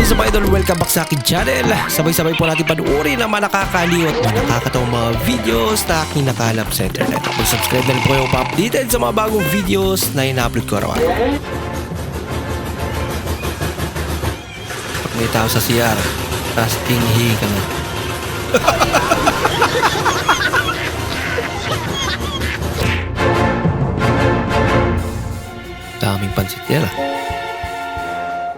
is up idol? Welcome back sa akin channel. Sabay-sabay po natin panuorin ang mga nakakaliw at mga nakakatawang mga videos na aking nakalap sa internet. Mag-subscribe na rin po kayo pa-updated sa mga bagong videos na ina-upload ko araw-araw. Pag may tao sa CR, tapos tinghi ka na. Daming pansit yan ah.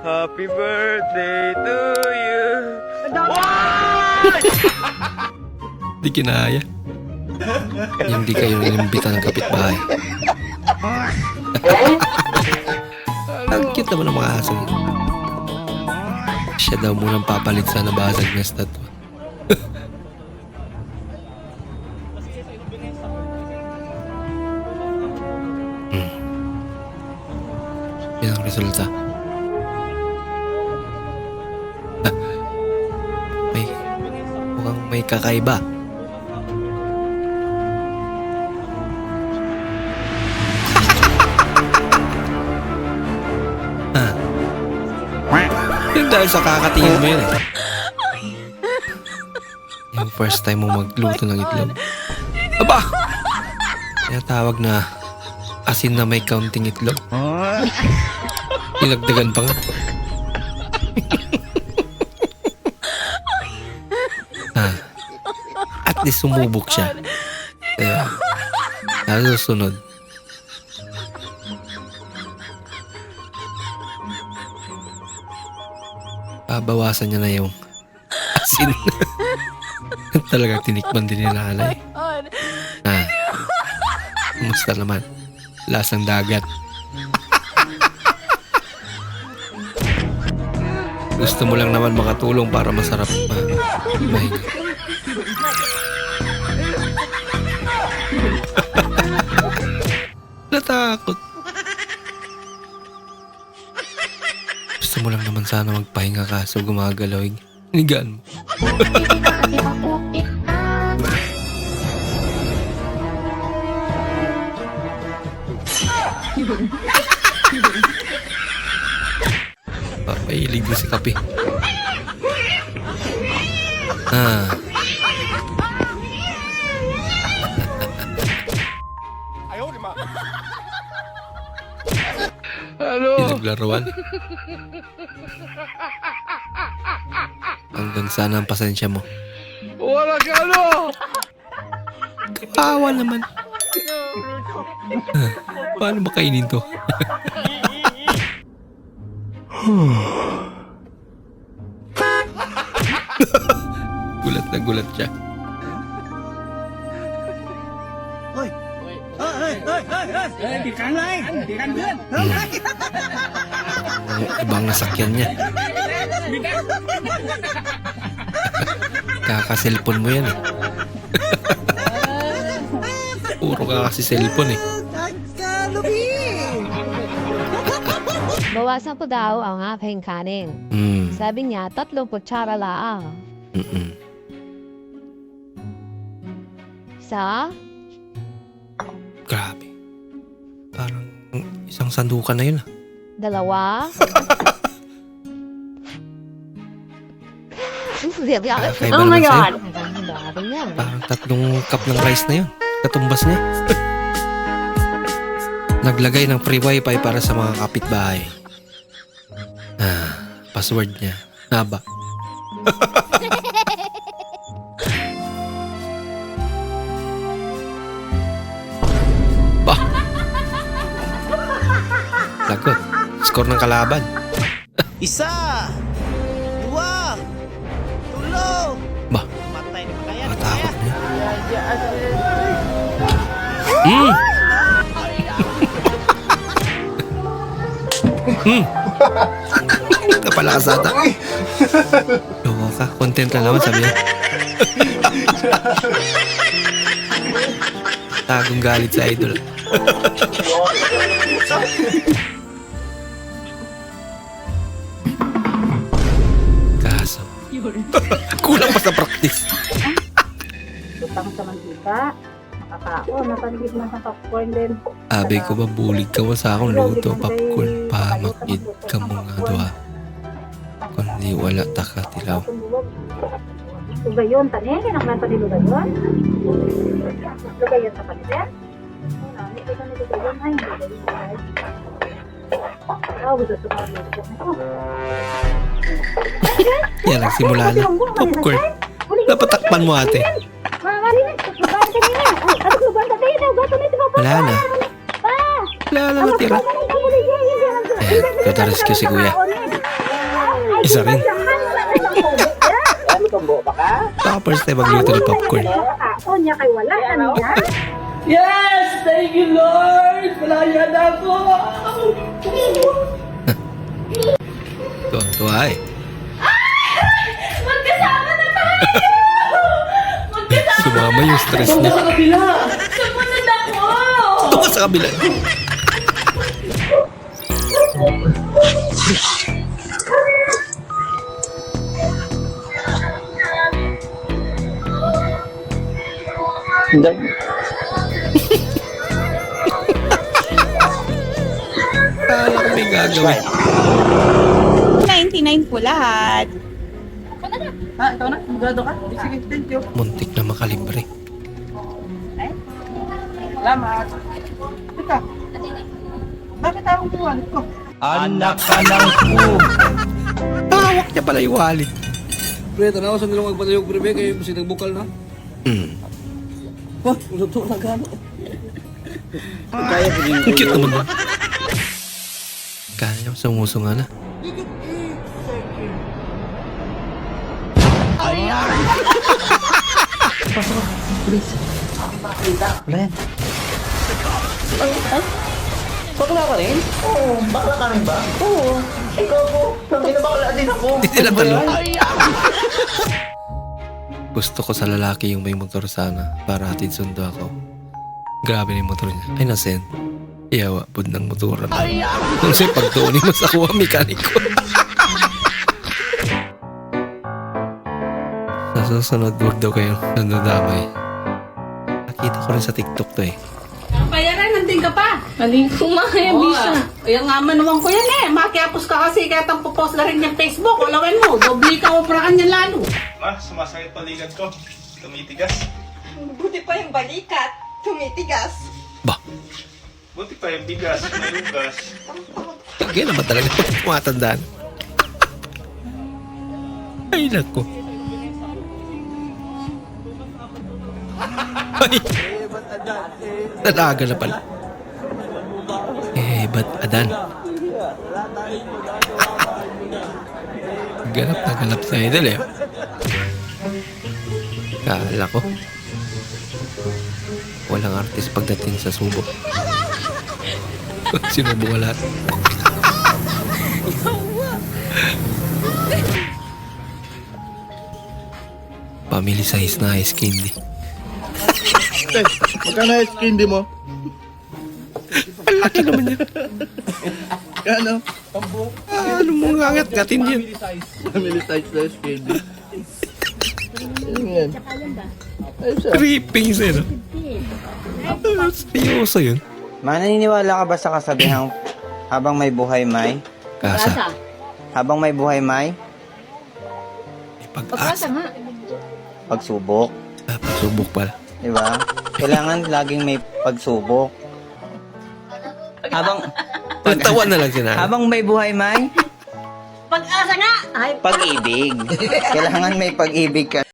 Happy birthday to you. Di kinaya. Hindi kayo inimbita ng kapitbahay. Ang cute naman ng mga aso. Siya daw munang papalit sa nabasag na statue. Yan ang resulta. Mukhang may kakaiba. Yung dahil sa kakatingin mo yun eh. Yung first time mo magluto ng itlog. Aba! Kaya tawag na asin na may counting itlog. Ilagdagan pa nga. At least sumubok siya. Kaya, susunod. Babawasan niya na yung asin. Talagang tinikman din ni nanay. Kumusta naman? Lasang dagat. Gusto mo lang naman makatulong para masarap mahiga. Natakot. Gusto mo lang naman sana magpahinga kaso gumagalaw. Hinigaan mo. Papahilig din sa kape. Pinaglaruan. Hanggang sana ang pasensya mo. Wala ka ano! Kawawa naman. Paano ba kainin to? Gulat na gulat siya. Ôi, bị cắn lại, bị cắn พื่อน. Ibang nasakyan niya. Kaka-cellphone mo yan eh. Puro ka kasi cellphone eh. Bawasan ko daw ang aking kanin. Sabi niya, 30 kutsara lang. Isa? Grabe. Parang isang sandukan na yun ah. Dalawa? Oh my God! Dami yan. Parang 3 cup ng rice na yun. Katumbas niya. Naglagay ng free wifi para sa mga kapitbahay. Password niya. Haba. Bah! Lagot. Score ng kalaban. Isa, dua, tulo. Bah! Matay ni Makaya. Matakot niya. Napalakas ata. Loko ka. Content lang naman sabi niya. Tagong galit sa idol. Kaso kulang pa sa practice. Lutang sa mantika, makakaon, napanigid man sa popcorn din. Abi ko ba bulig ka mo sa akong luto popcorn pa makid ka mo nga doha. Kundi Wala taka tilaw. Lugayon, tanin. Kinaklan pa ni Lugayon. Lugayon sa kanila. Hindi ko na Lugayon. Ay, Lugayon. Gusto sa mga Yan, nagsimula na. Popcorn. Napatakpan mo ate. Wala na. Wala na natira. Ayan, ito rescue si kuya. Isa rin. First time magluto ng popcorn. Niya kay wala na niya. Yes! Thank you, Lord! Malaya na ako! Tuwa eh. Magkasama na tayo! Magkasama! Sumama yung stress Tumba niya. sa kabila! Sumunod ako! Ito ka sa kabila. Kala ko may gagawin. 99 po lahat. Ha, ikaw na? Sigurado ka? Sige, thank you. Muntik na makalibre. Salamat. Teka. Bakit akong wallet ko? Hawak niya pala yung wallet. Pre, tanaw sa nilang magpatayog pre, kaya kasi nagbukal na. Wah, luto na gano'n. Ang cute naman doon. Kaya sumusunga na. Bakla ka rin? Oo, bakla ka rin ba? Oo. Ikaw po, bakla din ako. Hindi sila talo. Gusto ko sa lalaki yung may motor sana para hatid sundo ako. Grabe na yung motor niya. Ay nasen. Iyawa po ng motoran. Kung siya pagtuunin mo sa kuha, mekaniko. Sa susunod, huwag daw kayong nandadamay. Nakita ko rin sa TikTok to eh. Bayaran, nandun ka pa. Aling kumaya, bisa. Ayan nga manuwang ko yan eh. Makiapos ka kasi kaya tang popost na rin yung Facebook. Ulawin mo, dobli ka opraan yan lalo. Ma, sumasakit palikat ko. Tumitigas. Buti pa yung balikat. Tumitigas. Bah, Buti pa yung bigas, may lugas. kaya naman talaga tumatandaan. Ay, nako. Ay, nalaga na pala. Eh, ba't adan? Ganap na ganap sa idol eh. Kala ko. Walang artist pagdating sa subo. Sinubo ka lahat. Family size na ice candy. Magkano ice candy mo? Ang laki naman yan. Kano? Ano mo nga ngat-gatin yan? Family size na ice candy. Ano yan? Creeping siya, no? Seryoso yun. Mananiniwala ka ba sa kasabihang habang may buhay may? Kasa. Habang may buhay may? May pag-asa. Pagsubok. Pagsubok pala. Diba? Kailangan laging may pagsubok. Tawa na lang siya. Habang may buhay may? Pag-asa nga! Ay, Pag-ibig. Kailangan may pag-ibig ka.